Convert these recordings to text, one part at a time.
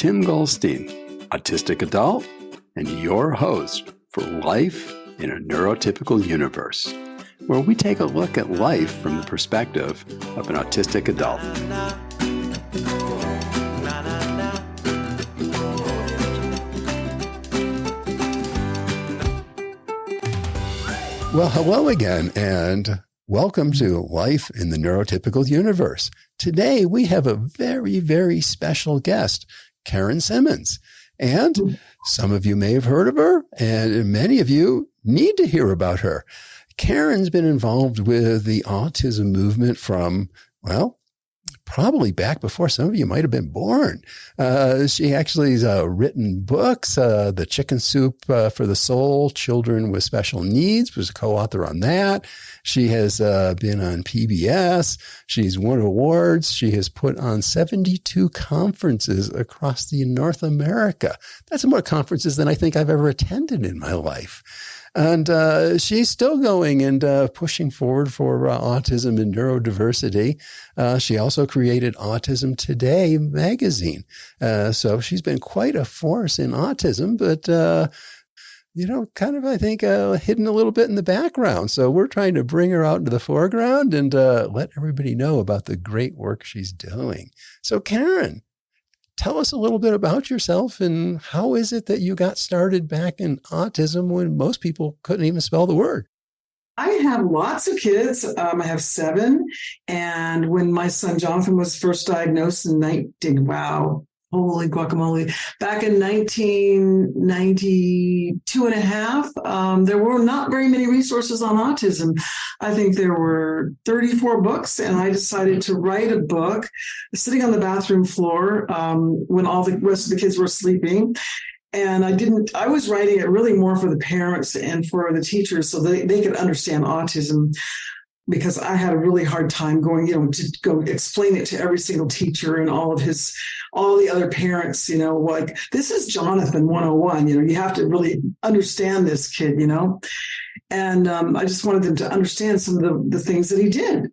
Tim Goldstein, autistic adult, and your host for Life in a Neurotypical Universe, where we take a look at life from the perspective of an autistic adult. Well, hello again, and welcome to Life in the Neurotypical Universe. Today, we have a very, very special guest, Karen Simmons. And some of you may have heard of her, and many of you need to hear about her. Karen's been involved with the autism movement from, well, probably back before some of you might have been born. She actually has written books, The Chicken Soup for the Soul, Children with Special Needs, was a co-author on that. She has been on PBS. She's won awards. She has put on 72 conferences across the North America. That's more conferences than I think I've ever attended in my life. And she's still going and pushing forward for autism and neurodiversity. She also created Autism Today magazine. So she's been quite a force in autism, but, kind of, I think, hidden a little bit in the background. So we're trying to bring her out into the foreground and let everybody know about the great work she's doing. So Karen, tell us a little bit about yourself and how is it that you got started back in autism when most people couldn't even spell the word? I have lots of kids. I have 7. And when my son Jonathan was first diagnosed in holy guacamole, back in 1992 and a half, there were not very many resources on autism. I think there were 34 books, and I decided to write a book sitting on the bathroom floor when all the rest of the kids were sleeping. And I was writing it really more for the parents and for the teachers so they could understand autism, because I had a really hard time going, to go explain it to every single teacher and all the other parents, like, this is Jonathan 101, you have to really understand this kid, and I just wanted them to understand some of the things that he did.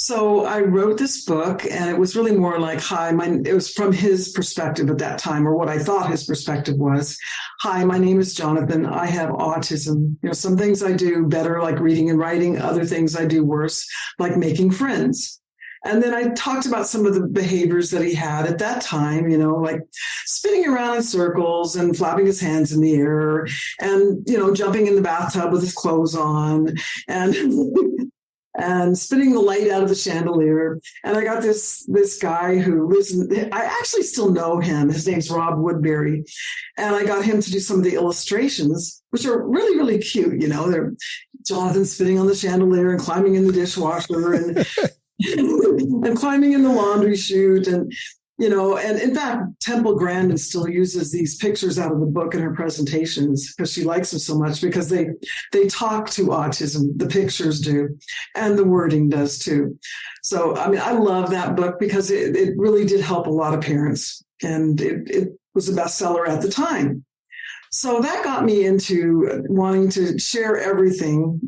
So I wrote this book, and it was really more like, it was from his perspective at that time, or what I thought his perspective was. Hi, my name is Jonathan. I have autism. Some things I do better, like reading and writing. Other things I do worse, like making friends. And then I talked about some of the behaviors that he had at that time, like spinning around in circles and flapping his hands in the air and, jumping in the bathtub with his clothes on and and spinning the light out of the chandelier. And I got this guy who lives I actually still know him. His name's Rob Woodbury. And I got him to do some of the illustrations, which are really, really cute. They're Jonathan spinning on the chandelier and climbing in the dishwasher and and climbing in the laundry chute. And in fact, Temple Grandin still uses these pictures out of the book in her presentations because she likes them so much, because they talk to autism. The pictures do, and the wording does too. So, I love that book because it really did help a lot of parents, and it was a bestseller at the time. So that got me into wanting to share everything.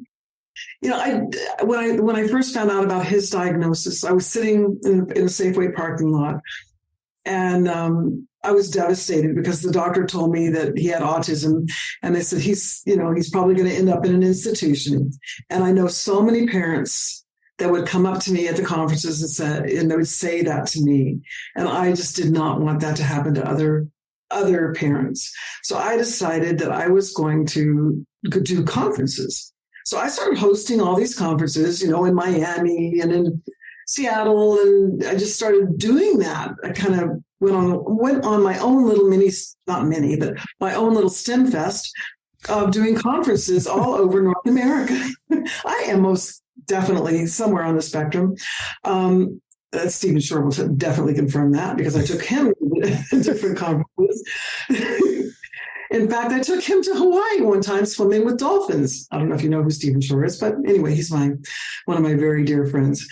When I first found out about his diagnosis, I was sitting in a Safeway parking lot. And I was devastated because the doctor told me that he had autism, and they said he's probably going to end up in an institution. And I know so many parents that would come up to me at the conferences and they would say that to me, and I just did not want that to happen to other parents. So I decided that I was going to do conferences. So I started hosting all these conferences, in Miami and in Seattle, and I just started doing that. I kind of went on my own little my own little STEM fest of doing conferences all over North America. I am most definitely somewhere on the spectrum. Stephen Shore will definitely confirm that, because I took him to different conferences. In fact, I took him to Hawaii one time swimming with dolphins. I don't know if you know who Stephen Shore is, but anyway, he's one of my very dear friends.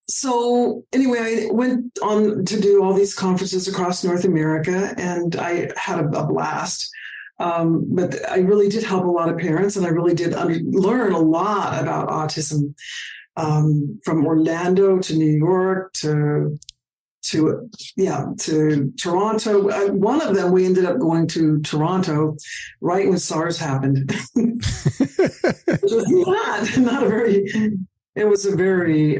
So anyway, I went on to do all these conferences across North America, and I had a blast. But I really did help a lot of parents, and I really did learn a lot about autism, from Orlando to New York to Toronto. One of them, we ended up going to Toronto right when SARS happened. It was a very,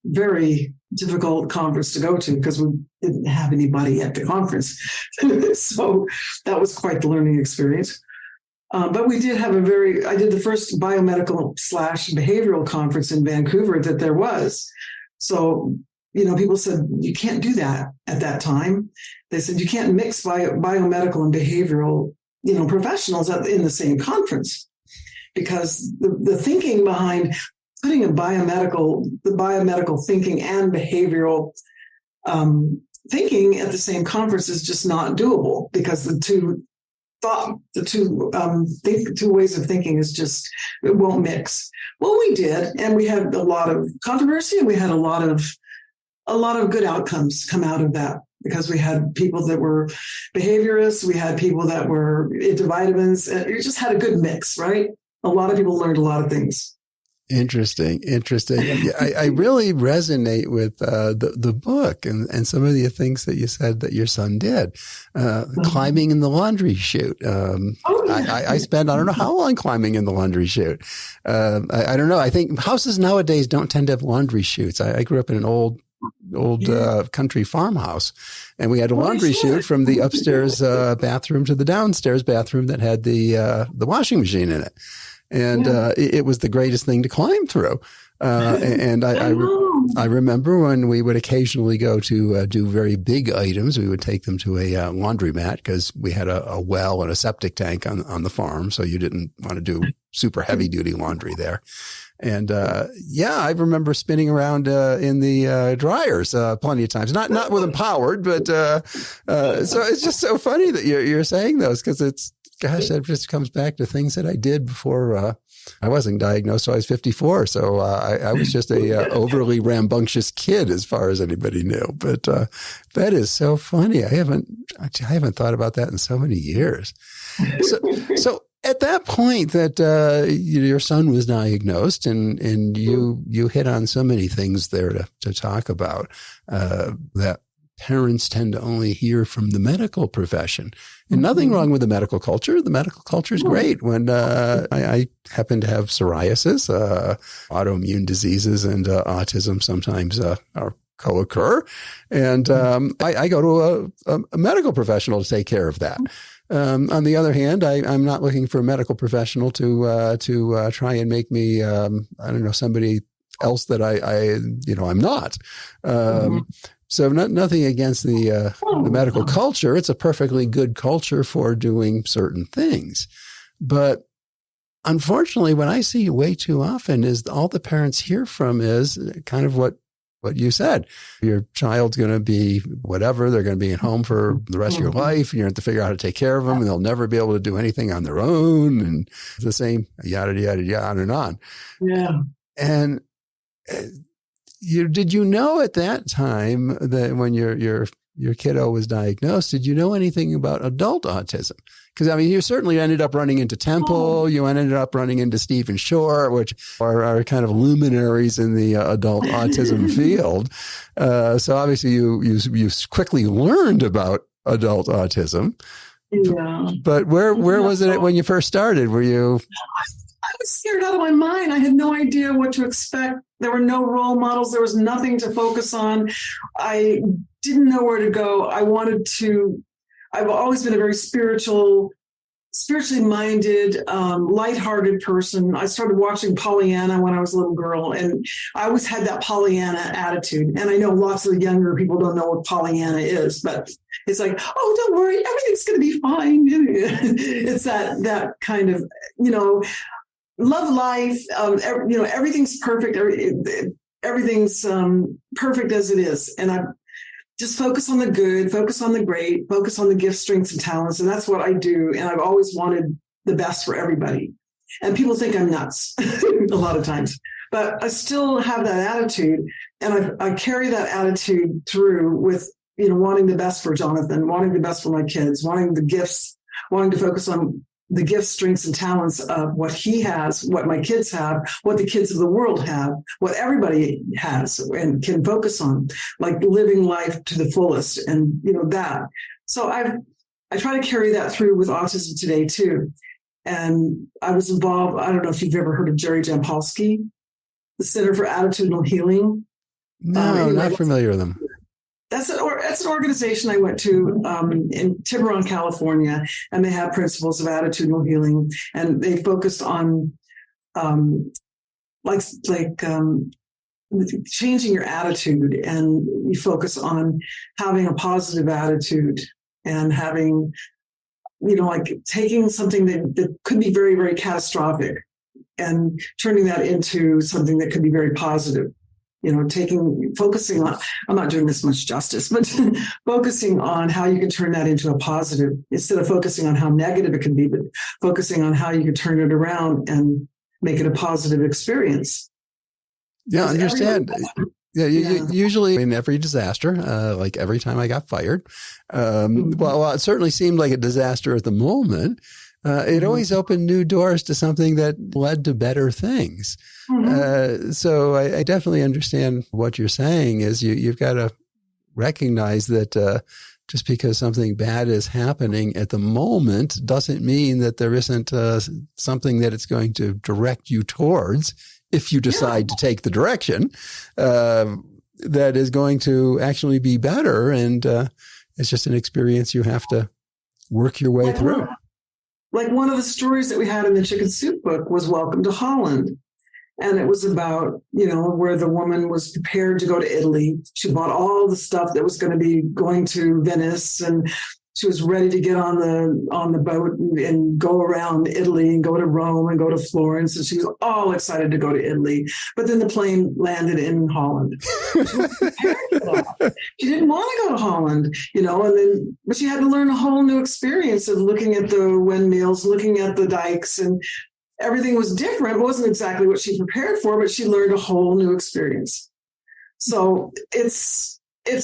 very difficult conference to go to because we didn't have anybody at the conference. So that was quite the learning experience. But we did have I did the first biomedical / behavioral conference in Vancouver that there was. So, people said, you can't do that at that time. They said, you can't mix biomedical and behavioral, professionals in the same conference, because the thinking behind putting the biomedical thinking and behavioral thinking at the same conference is just not doable, because the two ways of thinking it won't mix. Well, we did, and we had a lot of controversy, and we had a lot of good outcomes come out of that, because we had people that were behaviorists, we had people that were into vitamins. You just had a good mix, right? A lot of people learned a lot of things. Interesting. I really resonate with the book and some of the things that you said that your son did. Climbing in the laundry chute. I spent, I don't know how long climbing in the laundry chute. I don't know. I think houses nowadays don't tend to have laundry chutes. I grew up in an old country farmhouse, and we had a laundry chute from the upstairs bathroom to the downstairs bathroom that had the washing machine in it. And it was the greatest thing to climb through. And I remember when we would occasionally go to do very big items, we would take them to a laundromat, because we had a well and a septic tank on the farm. So you didn't want to do super heavy duty laundry there. And I remember spinning around in the dryers plenty of times. Not with them powered, but so it's just so funny that you're saying those, because that just comes back to things that I did before I wasn't diagnosed. So I was 54. So I was just a overly rambunctious kid as far as anybody knew. But that is so funny. I haven't thought about that in so many years. So at that point that your son was diagnosed, and you hit on so many things there to talk about, that parents tend to only hear from the medical profession. And nothing wrong with the medical culture. The medical culture is great. When I happen to have psoriasis, autoimmune diseases, and autism sometimes co-occur. And I go to a medical professional to take care of that. On the other hand, I'm not looking for a medical professional to try and make me, somebody else that I'm not. So nothing against the medical culture. It's a perfectly good culture for doing certain things. But unfortunately, what I see way too often is all the parents hear from is kind of what you said. Your child's going to be whatever. They're going to be at home for the rest of your life, and you have to figure out how to take care of them, and they'll never be able to do anything on their own, and the same yada, yada, yada, and on. Yeah. And did you know at that time that when your kiddo was diagnosed, did you know anything about adult autism? Because, you certainly ended up running into Temple. You ended up running into Stephen Shore, which are kind of luminaries in the adult autism field. So obviously you quickly learned about adult autism. Yeah. But where was it when you first started? Were you... I was scared out of my mind. I had no idea what to expect. There were no role models. There was nothing to focus on. I didn't know where to go. I've always been a very spiritually minded, lighthearted person. I started watching Pollyanna when I was a little girl, and I always had that Pollyanna attitude. And I know lots of younger people don't know what Pollyanna is, but it's like, oh, don't worry, everything's going to be fine. It's that kind of, love life. Everything's perfect. Everything's perfect as it is. And I just focus on the good, focus on the great, focus on the gifts, strengths, and talents. And that's what I do. And I've always wanted the best for everybody. And people think I'm nuts a lot of times, but I still have that attitude. And I carry that attitude through with, wanting the best for Jonathan, wanting the best for my kids, wanting the gifts, wanting to focus on the gifts, strengths, and talents of what he has, what my kids have, what the kids of the world have, what everybody has and can focus on, like living life to the fullest, and that. So I try to carry that through with Autism Today too. And I was involved. I don't know if you've ever heard of Jerry Jampolsky, the Center for Attitudinal Healing. No, not familiar with them. That's an organization I went to in Tiburon, California, and they have principles of attitudinal healing, and they focused on changing your attitude, and you focus on having a positive attitude and having, taking something that could be very, very catastrophic and turning that into something that could be very positive. Focusing on, I'm not doing this much justice, but focusing on how you can turn that into a positive instead of focusing on how negative it can be, but focusing on how you can turn it around and make it a positive experience. Yeah, I understand. Usually in every disaster, like every time I got fired, well, it certainly seemed like a disaster at the moment. It always opened new doors to something that led to better things. So I definitely understand what you're saying is you've got to recognize that just because something bad is happening at the moment doesn't mean that there isn't something that it's going to direct you towards if you decide to take the direction that is going to actually be better. And it's just an experience you have to work your way through. Like one of the stories that we had in the Chicken Soup book was Welcome to Holland. And it was about, where the woman was prepared to go to Italy. She bought all the stuff that was going to be going to Venice, and she was ready to get on the boat and go around Italy and go to Rome and go to Florence. And she was all excited to go to Italy. But then the plane landed in Holland. She wasn't prepared for that. She didn't want to go to Holland, but she had to learn a whole new experience of looking at the windmills, looking at the dikes, and everything was different. It wasn't exactly what she prepared for, but she learned a whole new experience. So it's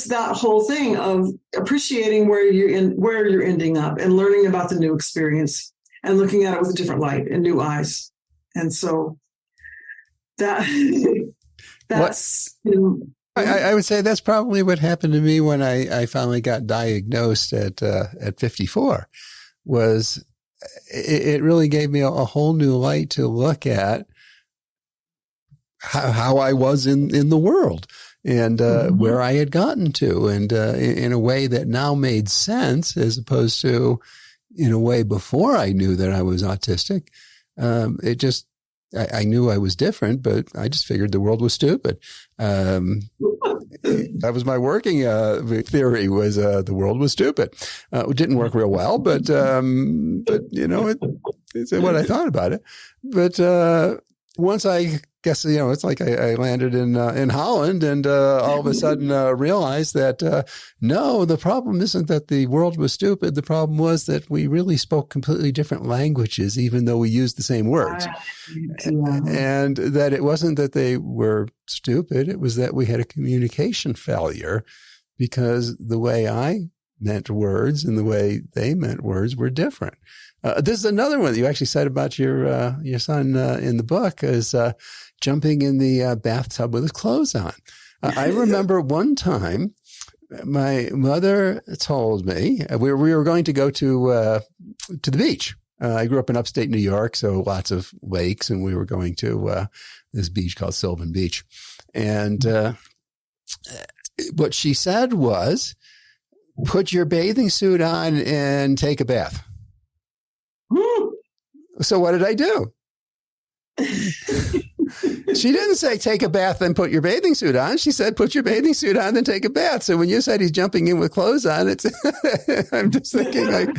that whole thing of appreciating where you're ending up and learning about the new experience and looking at it with a different light and new eyes. And so that's I would say that's probably what happened to me when I finally got diagnosed at 54. Was it really gave me a whole new light to look at how I was in the world. And where I had gotten to, and in a way that now made sense, as opposed to in a way before I knew that I was autistic. I knew I was different, but I just figured the world was stupid. That was my working theory, was the world was stupid. It didn't work real well, but it's what I thought about it. But once I guess, it's like I landed in Holland, and all of a sudden realized that, no, the problem isn't that the world was stupid. The problem was that we really spoke completely different languages, even though we used the same words. And that it wasn't that they were stupid. It was that we had a communication failure, because the way I meant words and the way they meant words were different. This is another one that you actually said about your son in the book, is jumping in the bathtub with his clothes on. I remember one time my mother told me we were going to go to the beach. I grew up in upstate New York, so lots of lakes, and we were going to this beach called Sylvan Beach. And what she said was, put your bathing suit on and take a bath. So what did I do? She didn't say take a bath, then put your bathing suit on. She said, put your bathing suit on, then take a bath. So when you said he's jumping in with clothes on, I'm just thinking like,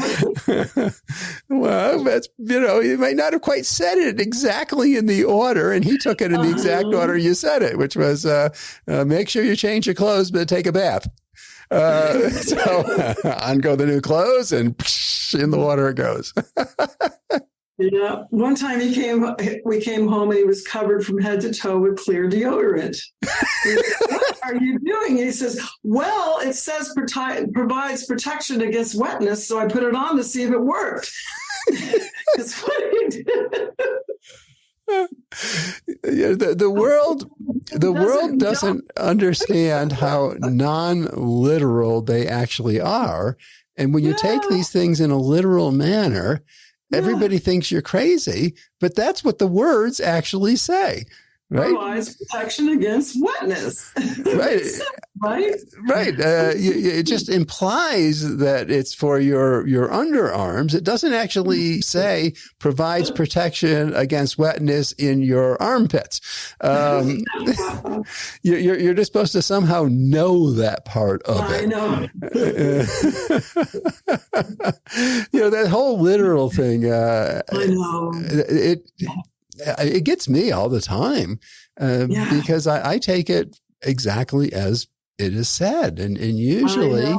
well, that's, you might not have quite said it exactly in the order. And he took it in the exact order you said it, which was, make sure you change your clothes, but take a bath. So on go the new clothes, and in the water it goes. Yeah. One time we came home and he was covered from head to toe with clear deodorant. Said, what are you doing? And he says, well, it says provides protection against wetness, so I put it on to see if it worked. It's funny. The world doesn't understand how non-literal they actually are. And when you take these things in a literal manner, everybody thinks you're crazy, but that's what the words actually say. Right? Provides protection against wetness. Right. Right. Right. It just implies that it's for your underarms. It doesn't actually say provides protection against wetness in your armpits. You're just supposed to somehow know that part of it. I know. That whole literal thing. I know. It gets me all the time because I take it exactly as it is said. And usually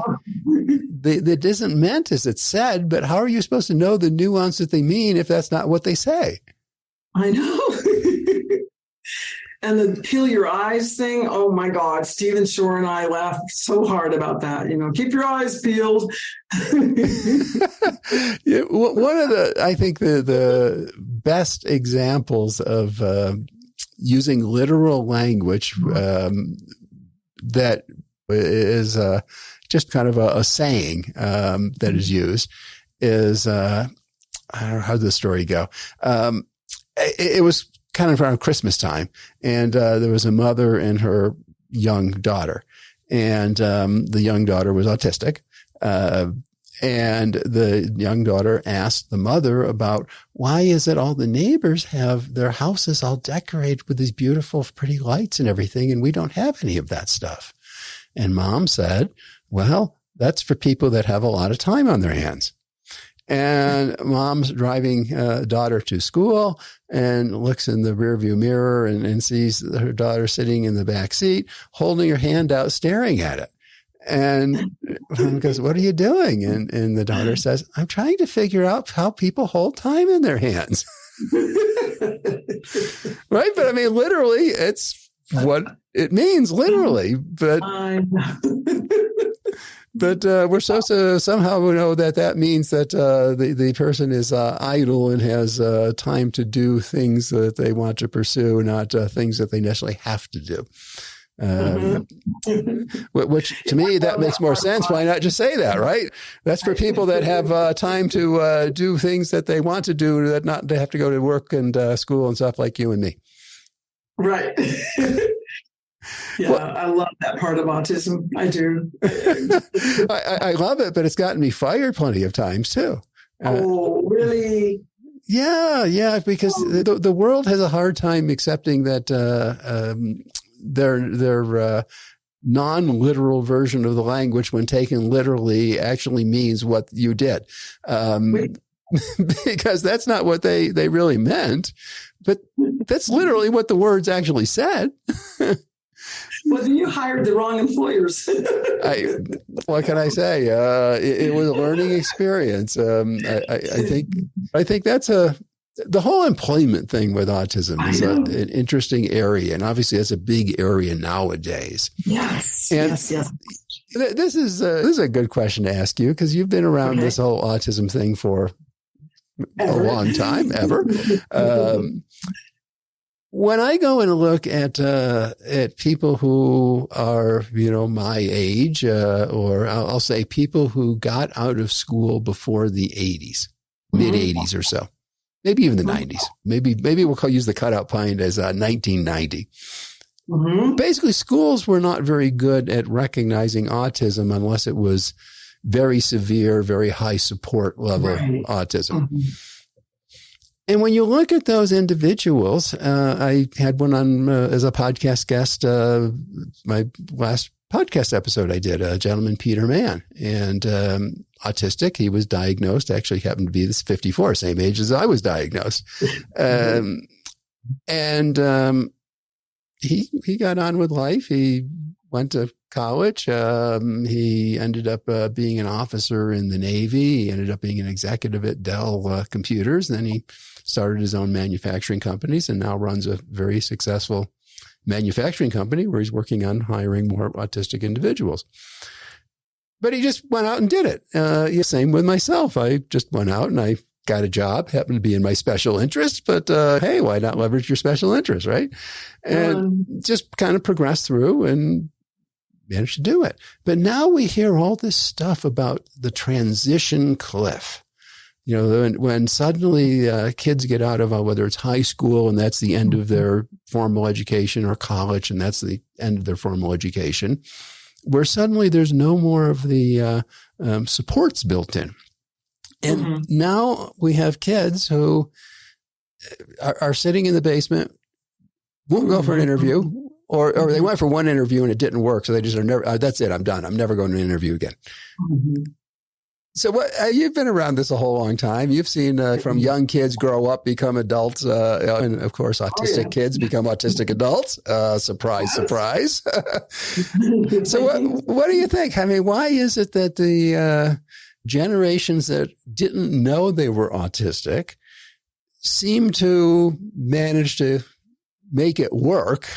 it isn't meant as it's said, but how are you supposed to know the nuance that they mean if that's not what they say? I know. And the peel your eyes thing. Oh my God. Stephen Shore and I laughed so hard about that. Keep your eyes peeled. One of I think the best examples of using literal language that is just kind of a saying that is used is, I don't know how the story go. It was kind of around Christmas time, and there was a mother and her young daughter, and the young daughter was autistic. And the young daughter asked the mother about why is it all the neighbors have their houses all decorated with these beautiful, pretty lights and everything, and we don't have any of that stuff. And mom said, well, that's for people that have a lot of time on their hands. And mom's driving daughter to school and looks in the rearview mirror and sees her daughter sitting in the back seat, holding her hand out, staring at it. And mom goes, what are you doing? And the daughter says, I'm trying to figure out how people hold time in their hands. Right? But I mean, literally, it's what it means, literally. But we're supposed to somehow know that means that the person is idle and has time to do things that they want to pursue, not things that they necessarily have to do. Which to me, that makes more sense. Why not just say that, right? That's for people that have time to do things that they want to do, that not to have to go to work and school and stuff like you and me. Right. I love that part of autism. I do. I love it, but it's gotten me fired plenty of times too. Oh, really? Yeah, because the world has a hard time accepting that their non-literal version of the language, when taken literally, actually means what you did. Because that's not what they really meant, but that's literally what the words actually said. Well, then you hired the wrong employers. What can I say? It was a learning experience. I think that's the whole employment thing with autism is an interesting area, and obviously that's a big area nowadays. Yes. This is a good question to ask you, because you've been around this whole autism thing for a long time, ever. When I go and look at people who are, my age, or I'll say people who got out of school before the 80s, mid 80s or so, maybe even the 90s, maybe we'll use the cutout point as 1990. Mm-hmm. Basically, schools were not very good at recognizing autism unless it was very severe, very high support level autism. Mm-hmm. And when you look at those individuals, I had one on as a podcast guest, my last podcast episode I did, a gentleman, Peter Mann, and autistic. He was diagnosed, actually happened to be 54, same age as I was diagnosed. He got on with life. He went to college. He ended up being an officer in the Navy. He ended up being an executive at Dell Computers. Then he started his own manufacturing companies and now runs a very successful manufacturing company where he's working on hiring more autistic individuals. But he just went out and did it. Same with myself. I just went out and I got a job, happened to be in my special interest, but hey, why not leverage your special interest, right? And just kind of progress through and managed to do it. But now we hear all this stuff about the transition cliff. You know, when suddenly kids get out of whether it's high school and that's the end of their formal education, or college and that's the end of their formal education, where suddenly there's no more of the supports built in. And now we have kids who are sitting in the basement, won't go for an interview, or they went for one interview and it didn't work. So they just are never, that's it, I'm done. I'm never going to an interview again. So what, you've been around this a whole long time. You've seen from young kids grow up, become adults, and of course, autistic kids become autistic adults. Surprise, surprise. So what do you think? I mean, why is it that the generations that didn't know they were autistic seem to manage to make it work,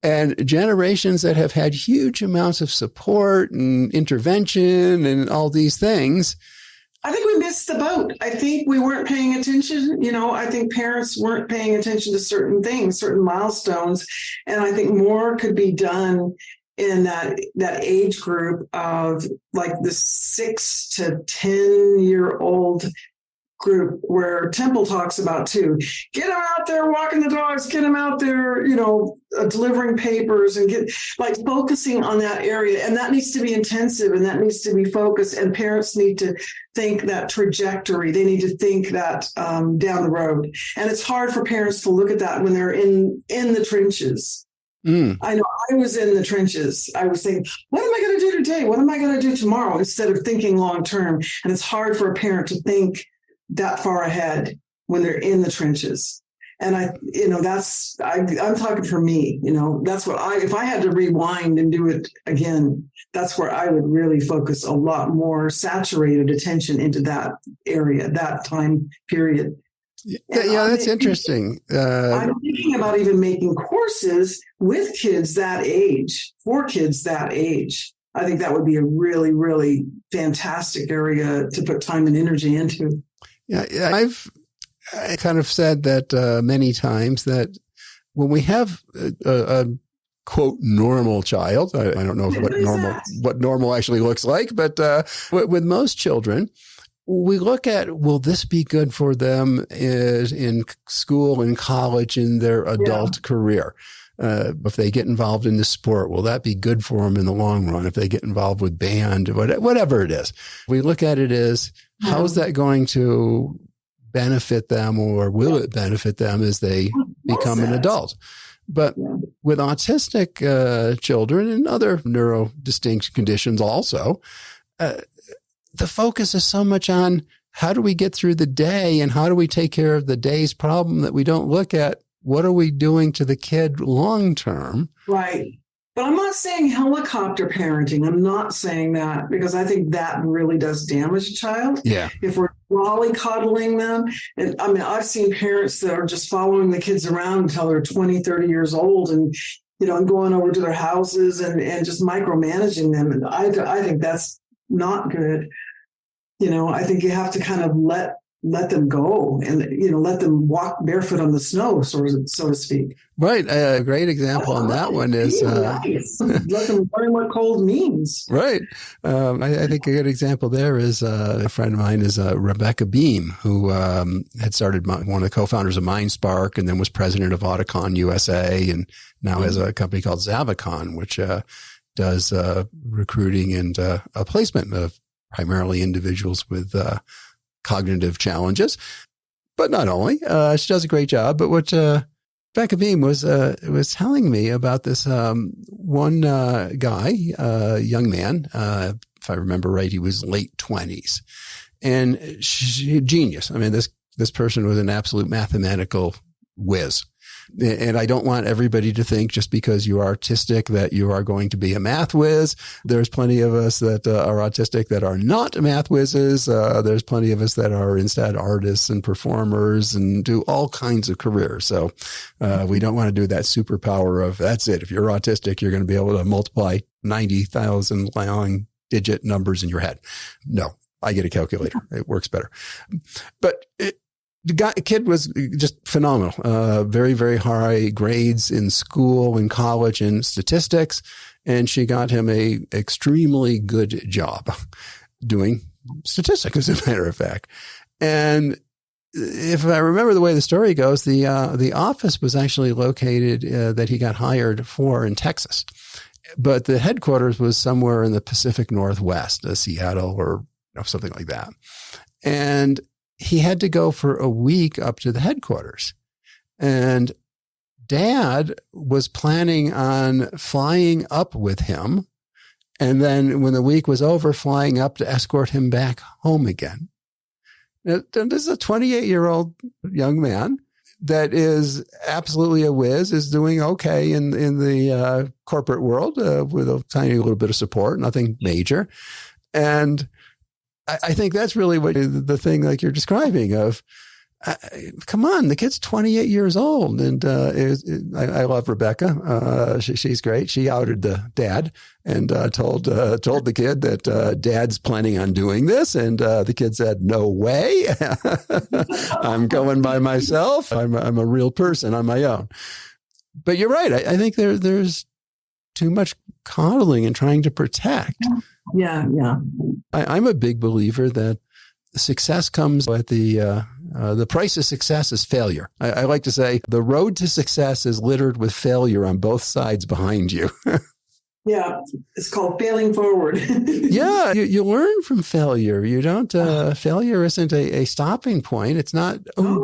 and generations that have had huge amounts of support and intervention and all these things? I think we missed the boat. I think we weren't paying attention. You know, I think parents weren't paying attention to certain things, certain milestones. And I think more could be done in that age group of like the 6 to 10-year-old group, where Temple talks about too. Get them out there walking the dogs, get them out there, you know, delivering papers, and get like focusing on that area. And that needs to be intensive, and that needs to be focused. And parents need to think that trajectory. They need to think that down the road. And it's hard for parents to look at that when they're in the trenches. I know I was in the trenches. I was thinking, what am I going to do today? What am I going to do tomorrow? Instead of thinking long term. And it's hard for a parent to think that far ahead when they're in the trenches. And I'm talking for me, you know, that's what if I had to rewind and do it again, that's where I would really focus a lot more saturated attention into that area, that time period. Yeah, that's interesting. I'm thinking about even making courses with kids that age, for kids that age. I think that would be a really, really fantastic area to put time and energy into. Yeah, I kind of said that many times, that when we have a quote normal child, I don't know what normal actually looks like, but with most children, we look at, will this be good for them in school, in college, in their adult career? If they get involved in the sport, will that be good for them in the long run? If they get involved with band, whatever it is, we look at it as, how's that going to benefit them, or will it benefit them as they become an adult? But with autistic children and other neurodistinct conditions also, the focus is so much on how do we get through the day, and how do we take care of the day's problem, that we don't look at what are we doing to the kid long term. Right. But I'm not saying helicopter parenting. I'm not saying that, because I think that really does damage a child. Yeah. If we're mollycoddling them. And I mean, I've seen parents that are just following the kids around until they're 20, 30 years old, and, you know, and going over to their houses and just micromanaging them. And I think that's not good. You know, I think you have to kind of let them go, and, you know, let them walk barefoot on the snow, so to speak. Right. A great example on that one is let them learn what cold means. Right. I think a good example there is a friend of mine is Rebecca Beam, who had started one of the co-founders of MindSpark, and then was president of Auticon USA, and now has a company called Zavicon, which does recruiting and a placement of primarily individuals with cognitive challenges. But not only, she does a great job. But what Becca Beam was telling me about this one guy, young man, if I remember right, he was late 20s, and genius. I mean, this person was an absolute mathematical whiz. And I don't want everybody to think just because you are autistic that you are going to be a math whiz. There's plenty of us that are autistic that are not math whizzes. There's plenty of us that are instead artists and performers and do all kinds of careers. So we don't want to do that superpower of, that's it. If you're autistic, you're going to be able to multiply 90,000 long digit numbers in your head. No. I get a calculator. It works better. But the kid was just phenomenal. Very, very high grades in school, in college, in statistics. And she got him a extremely good job doing statistics, as a matter of fact. And if I remember the way the story goes, the office was actually located that he got hired for in Texas. But the headquarters was somewhere in the Pacific Northwest, Seattle or something like that. And he had to go for a week up to the headquarters. And Dad was planning on flying up with him. And then when the week was over, flying up to escort him back home again. Now, this is a 28-year-old young man that is absolutely a whiz, is doing okay in the corporate world with a tiny little bit of support, nothing major. And I think that's really what the thing like you're describing of, come on, the kid's 28 years old. And I love Rebecca. She's great. She outed the dad and told the kid that dad's planning on doing this. And the kid said, no way. I'm going by myself. I'm a real person on my own. But you're right. I think there's too much coddling and trying to protect. Yeah. I'm a big believer that success comes at the price of success is failure. I like to say the road to success is littered with failure on both sides behind you. Yeah, it's called failing forward. Yeah, you learn from failure. You don't, failure isn't a stopping point. It's not,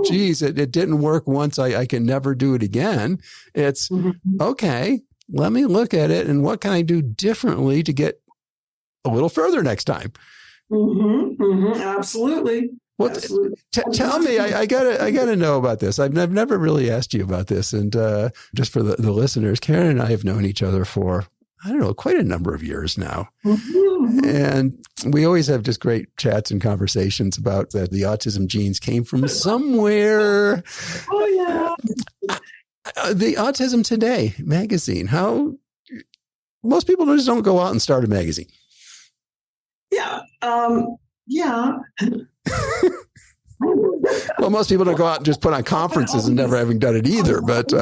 geez, it didn't work once. I can never do it again. It's, okay, let me look at it and what can I do differently to get a little further next time? Absolutely. Well, tell me, I gotta know about this. I've never really asked you about this. And just for the listeners, Karen and I have known each other for, I don't know, quite a number of years now. And we always have just great chats and conversations about that the autism genes came from somewhere. Oh, yeah. The Autism Today magazine. How most people just don't go out and start a magazine. Yeah. Yeah. Well, most people don't go out and just put on conferences and never having done it either. But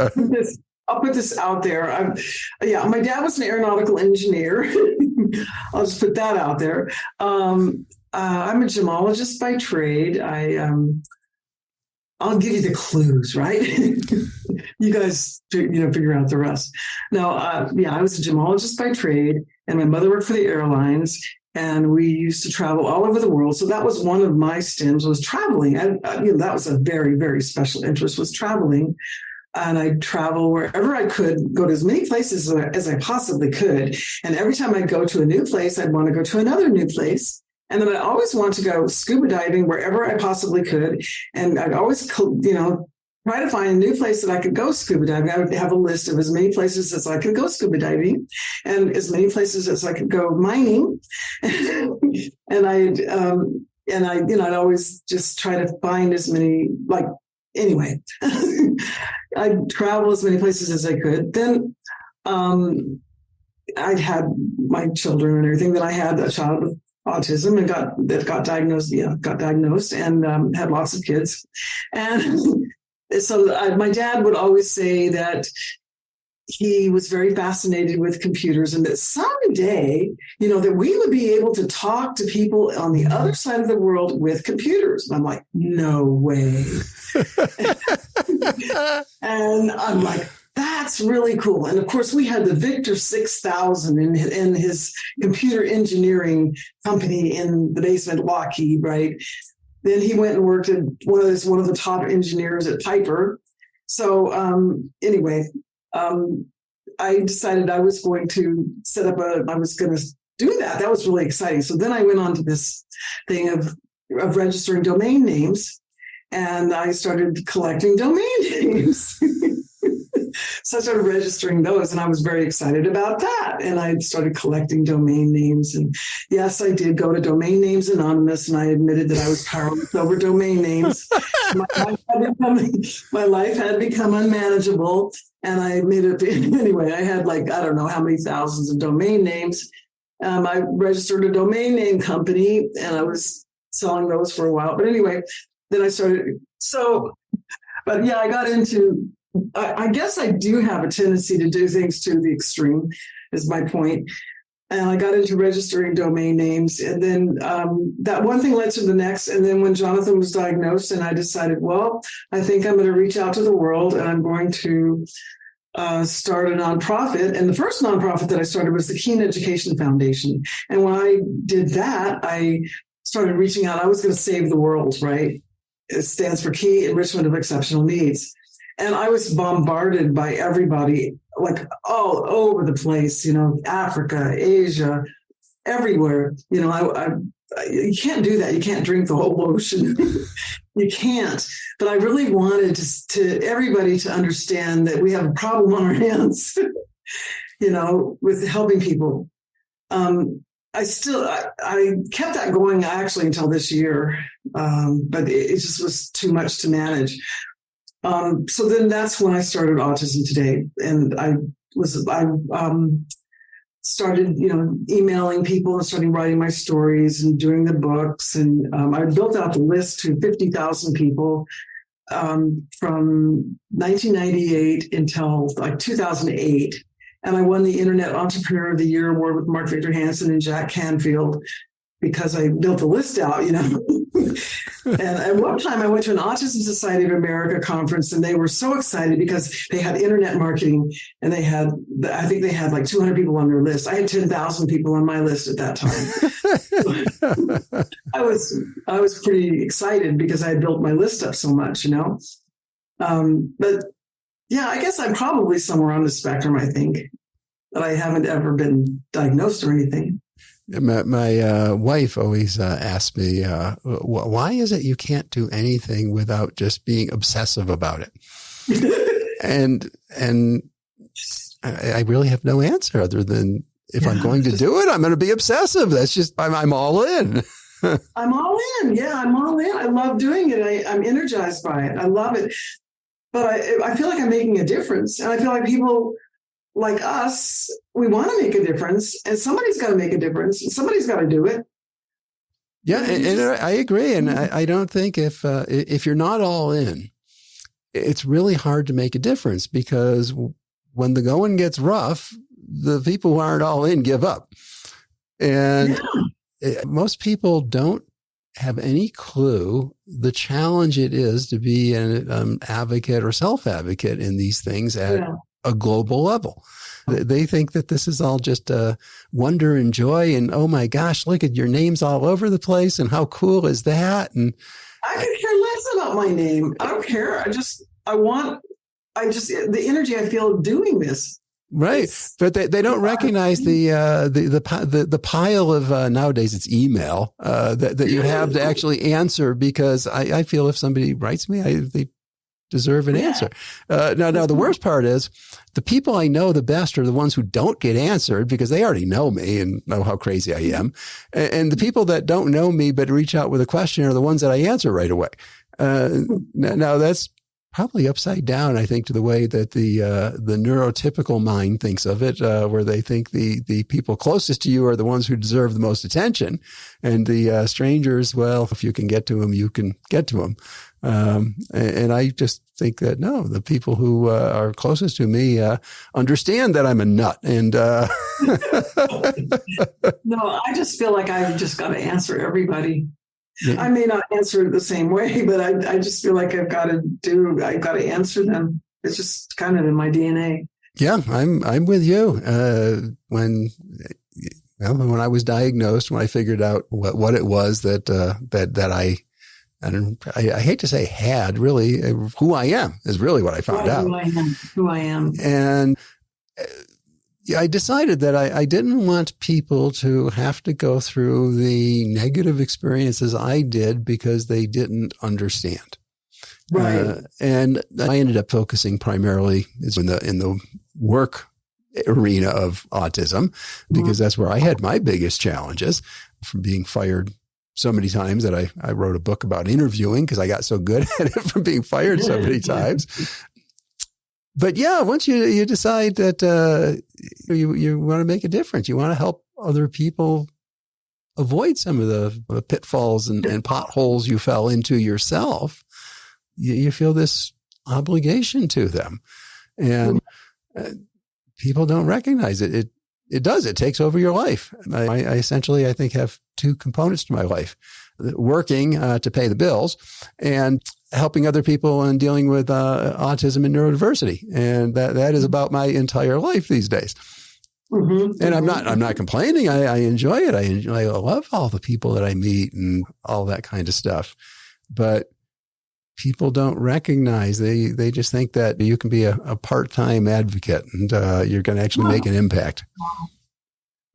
I'll put this out there. My dad was an aeronautical engineer. I'll just put that out there. I'm a gemologist by trade. I'll give you the clues, right? You guys, figure out the rest. No, I was a gemologist by trade, and my mother worked for the airlines. And we used to travel all over the world. So that was one of my stems, was traveling. That was a very, very special interest, was traveling. And I'd travel wherever I could, go to as many places as I possibly could. And every time I'd go to a new place, I'd want to go to another new place. And then I always want to go scuba diving wherever I possibly could. And I'd always, try to find a new place that I could go scuba diving. I would have a list of as many places as I could go scuba diving and as many places as I could go mining. And I'd always just try to find as many, anyway, I'd travel as many places as I could. Then I'd had my children and everything. Then I had a child with autism and got diagnosed and had lots of kids. And so my dad would always say that he was very fascinated with computers and that someday, that we would be able to talk to people on the other side of the world with computers. And I'm like, no way. And I'm like, that's really cool. And of course, we had the Victor 6000 in his computer engineering company in the basement, Lockheed, right? Then he went and worked at one of the top engineers at Piper. So I decided I was going to I was going to do that. That was really exciting. So then I went on to this thing of registering domain names, and I started collecting domain names. So I started registering those, and I was very excited about that. And I started collecting domain names. And yes, I did go to Domain Names Anonymous, and I admitted that I was powerless over domain names. My life had become unmanageable, and I made it anyway. I had I don't know how many thousands of domain names. I registered a domain name company, and I was selling those for a while. But anyway, then I started. But yeah, I got into, I guess I do have a tendency to do things to the extreme, is my point. And I got into registering domain names. And then that one thing led to the next. And then when Jonathan was diagnosed, and I decided, well, I think I'm going to reach out to the world, and I'm going to start a nonprofit. And the first nonprofit that I started was the Keen Education Foundation. And when I did that, I started reaching out. I was going to save the world, right? It stands for Key Enrichment of Exceptional Needs. And I was bombarded by everybody, like all over the place, Africa, Asia, everywhere. You can't do that. You can't drink the whole ocean. You can't. But I really wanted to everybody to understand that we have a problem on our hands, with helping people. I kept that going actually until this year, but it just was too much to manage. So then that's when I started Autism Today, and I started, emailing people and starting writing my stories and doing the books, and I built out the list to 50,000 people from 1998 until like 2008. And I won the Internet Entrepreneur of the Year award with Mark Victor Hansen and Jack Canfield because I built the list out, And at one time I went to an Autism Society of America conference, and they were so excited because they had internet marketing, and I think they had like 200 people on their list. I had 10,000 people on my list at that time. I was pretty excited because I had built my list up so much, But yeah, I guess I'm probably somewhere on the spectrum, I think, but I haven't ever been diagnosed or anything. My wife always asks me, why is it you can't do anything without just being obsessive about it? and I really have no answer other than if I'm going to do it, I'm going to be obsessive. That's just, I'm all in. I'm all in. Yeah, I'm all in. I love doing it. I'm energized by it. I love it. But I feel like I'm making a difference. And I feel like people like us, we want to make a difference, and somebody's got to make a difference, and somebody's got to do it. Yeah, and I agree. And I don't think if you're not all in, it's really hard to make a difference, because when the going gets rough, the people who aren't all in give up. And most people don't have any clue the challenge it is to be an advocate or self-advocate in these things at a global level. They think that this is all just wonder and joy, and oh my gosh, look at your name's all over the place, and how cool is that? And I could care less about my name. I don't care. The energy I feel doing this. Right. But they don't recognize the pile of, nowadays it's email, that you have to actually answer, because I feel if somebody writes me, they deserve an answer. Now the worst part is the people I know the best are the ones who don't get answered, because they already know me and know how crazy I am. And the people that don't know me but reach out with a question are the ones that I answer right away. Now that's probably upside down, I think, to the way that the neurotypical mind thinks of it, where they think the people closest to you are the ones who deserve the most attention, and the strangers, well, if you can get to them, you can get to them. And I just think that no, the people who are closest to me understand that I'm a nut, and No, I just feel like I've just got to answer everybody. Yeah. I may not answer it the same way, but I just feel like I've got to answer them. It's just kind of in my DNA. Yeah, I'm with you. When I was diagnosed, when I figured out what it was that I hate to say had, really, who I am is really what I found out. Who I am. And I decided that I didn't want people to have to go through the negative experiences I did because they didn't understand. Right. And I ended up focusing primarily in the work arena of autism, because that's where I had my biggest challenges, from being fired so many times that I wrote a book about interviewing because I got so good at it from being fired so many times. But yeah, once you decide that you want to make a difference, you want to help other people avoid some of the pitfalls and potholes you fell into yourself, you feel this obligation to them. And people don't recognize it. It does. It takes over your life. I essentially, I think, have two components to my life: working to pay the bills and helping other people and dealing with autism and neurodiversity. And that is about my entire life these days. Mm-hmm. And I'm not complaining. I enjoy it. I love all the people that I meet and all that kind of stuff. But people don't recognize, they just think that you can be a part-time advocate and you're going to actually make an impact.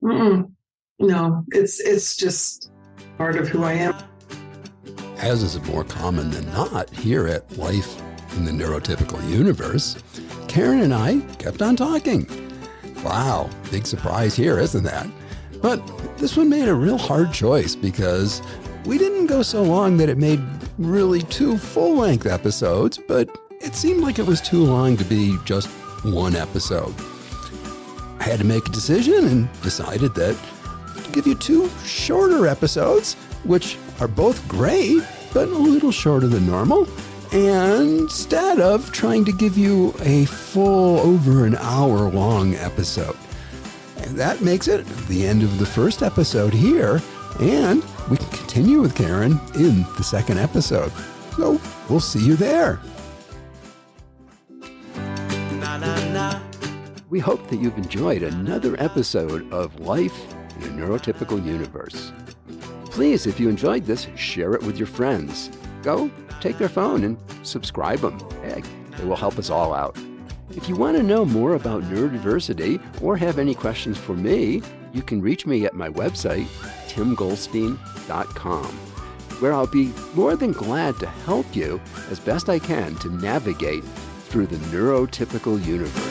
Mm-mm. No, it's just part of who I am. As is more common than not here at Life in the Neurotypical Universe, Karen and I kept on talking. Wow, big surprise here, isn't that? But this one made a real hard choice because we didn't go so long that it made really 2 full-length episodes, but it seemed like it was too long to be just one episode. I had to make a decision and decided that to give you 2 shorter episodes, which are both great, but a little shorter than normal, and instead of trying to give you a full over an hour long episode. And that makes it the end of the first episode here, and we can continue with Karen in the second episode. So we'll see you there. We hope that you've enjoyed another episode of Life in a Neurotypical Universe. Please, if you enjoyed this, share it with your friends. Go take their phone and subscribe them. It will help us all out. If you want to know more about neurodiversity or have any questions for me, you can reach me at my website, timgoldstein.com, where I'll be more than glad to help you as best I can to navigate through the neurotypical universe.